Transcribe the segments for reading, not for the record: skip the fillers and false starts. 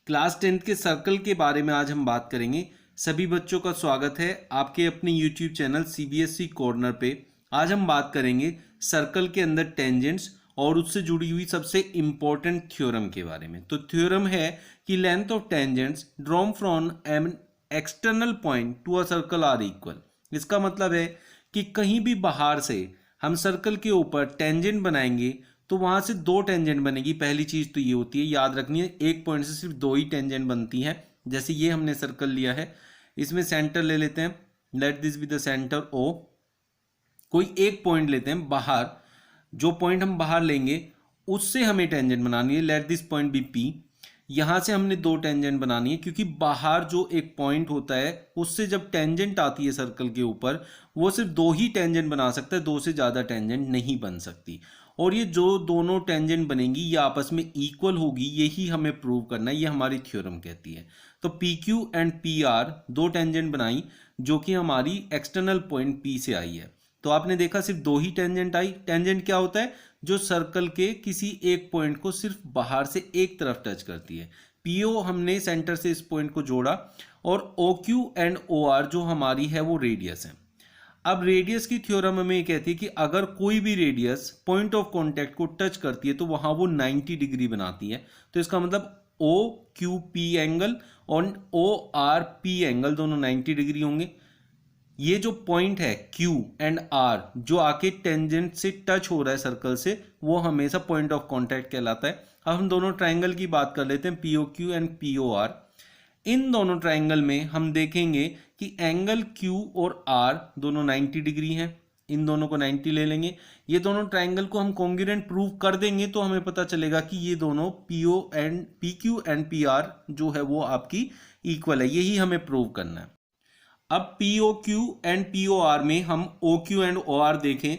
Class 10th के circle के बारे में आज हम बात करेंगे। सभी बच्चों का स्वागत है आपके अपने YouTube चैनल CBSE कॉर्नर पे। आज हम बात करेंगे सर्कल के अंदर टेंजेंट्स और उससे जुड़ी हुई सबसे इम्पोर्टेंट थ्योरम के बारे में। तो थ्योरम है कि length of tangents drawn from an external point to a circle are equal. इसका मतलब है कि कहीं भी बाहर से हम सर्कल के ऊपर टेंजेंट बनाएंगे तो वहां से दो टेंजेंट बनेगी। पहली चीज तो ये होती है, याद रखनी है, एक पॉइंट से सिर्फ दो ही टेंजेंट बनती हैं। जैसे ये हमने सर्कल लिया है, इसमें सेंटर ले लेते हैं, let this be the centre O. कोई एक पॉइंट लेते हैं बाहर, जो पॉइंट हम बाहर लेंगे उससे हमें टेंजेंट बनानी है, let this point be P. यहां से हमने दो टेंजेंट बनानी है क्योंकि बाहर जो एक पॉइंट होता है उससे जब टेंजेंट आती है सर्कल के ऊपर, वो सिर्फ दो ही टेंजेंट बना सकता है, दो से ज्यादा टेंजेंट नहीं बन सकती। और ये जो दोनों टेंजेंट बनेंगी ये आपस में इक्वल होगी, यही हमें प्रूव करना है, ये हमारी थ्योरम कहती है। तो P Q and P R दो टेंजेंट बनाई जो कि हमारी एक्सटर्नल पॉइंट पी से आई है। तो आपने देखा सिर्फ दो ही टेंजेंट आई। टेंजेंट क्या होता है? जो सर्कल के किसी एक पॉइंट को सिर्फ बाहर से एक तरफ टच करती है। पीओ हमने सेंटर से इस पॉइंट को जोड़ा, और O Q and O R जो हमारी है वो रेडियस है। अब रेडियस की थ्योरम हमें कहती है कि अगर कोई भी रेडियस पॉइंट ऑफ कांटेक्ट को टच करती है तो वहां वो 90 डिग्री बनाती है। तो इसका मतलब ओ क्यू पी एंगल और ओ आर पी एंगल दोनों 90 डिग्री होंगे। ये जो पॉइंट है Q एंड R जो आके टेंजेंट से टच हो रहा है सर्कल से, वो हमेशा पॉइंट ऑफ कांटेक्ट कहलाता है। अब हम दोनों ट्राइंगल की बात कर लेते हैं, POQ एंड POR। इन दोनों ट्राइंगल में हम देखेंगे कि एंगल Q और R दोनों 90 डिग्री हैं। इन दोनों को 90 ले लेंगे, ये दोनों ट्राइंगल को हम कॉन्ग्रुएंट प्रूव कर देंगे तो हमें पता चलेगा कि ये दोनों PQ एंड PR जो है वो आपकी इक्वल है। यही हमें प्रूव करना है। अब POQ एंड POR में हम OQ एंड OR देखें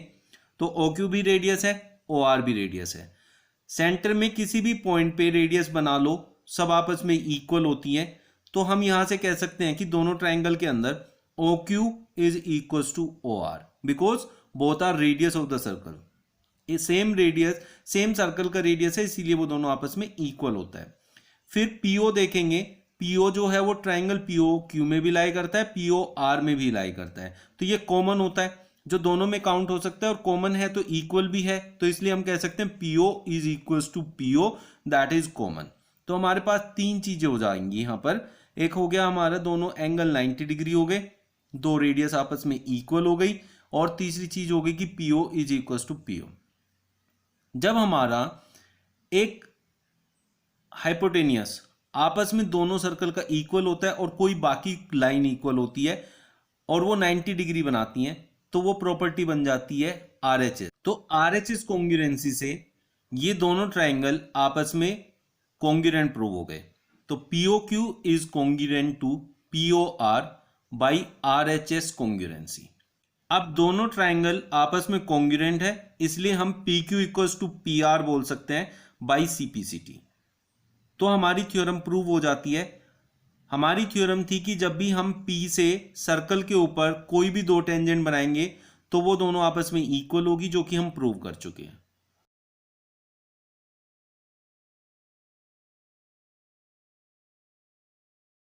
तो OQ भी रेडियस है, OR भी रेडियस है। सेंटर में किसी भी पॉइंट पे रेडियस बना लो, सब आपस में इक्वल होती हैं। तो हम यहां से कह सकते हैं कि दोनों ट्राइंगल के अंदर OQ is equal to OR because both are radius of the circle. Same radius, same circle का रेडियस है, इसीलिए वो दोनों आपस में इक्वल होता है। फिर PO देखेंगे, PO जो है वो ट्राइंगल POQ में भी लाई करता है, POR में भी लाई करता है। तो ये कॉमन होता है, जो दोनों में काउंट हो सकता है, और कॉमन है तो इक्वल भी है, तो इसलिए हम कह सकते हैं PO is equal to PO, that is common. तो हमारे पास तीन चीजें हो जाएंगी यहां पर। एक हो गया हमारा दोनों एंगल 90 डिग्री हो गए, दो रेडियस आपस में इक्वल हो गई, और तीसरी चीज हो गई कि PO is equal to PO। जब हमारा एक हाइपोटेनियस आपस में दोनों सर्कल का इक्वल होता है और कोई बाकी लाइन इक्वल होती है और वो 90 डिग्री बनाती हैं, तो वो प्रॉपर्टी बन जाती है RHS। तो RHS कॉन्ग्रुएंसी से ये दोनों ट्राइंगल आपस में कॉन्ग्रुएंट प्रूव हो गए। तो POQ is congruent to POR by RHS congruency. अब दोनों ट्राइंगल आपस में कॉन्ग्रुएंट है, इसलिए हम PQ इक्वल्स टू PR बोल सकते हैं बाई CPCT। तो हमारी थ्योरम प्रूव हो जाती है। हमारी थ्योरम थी कि जब भी हम P से सर्कल के ऊपर कोई भी दो टेंजेंट बनाएंगे तो वो दोनों आपस में इक्वल होगी, जो कि हम प्रूव कर चुके हैं।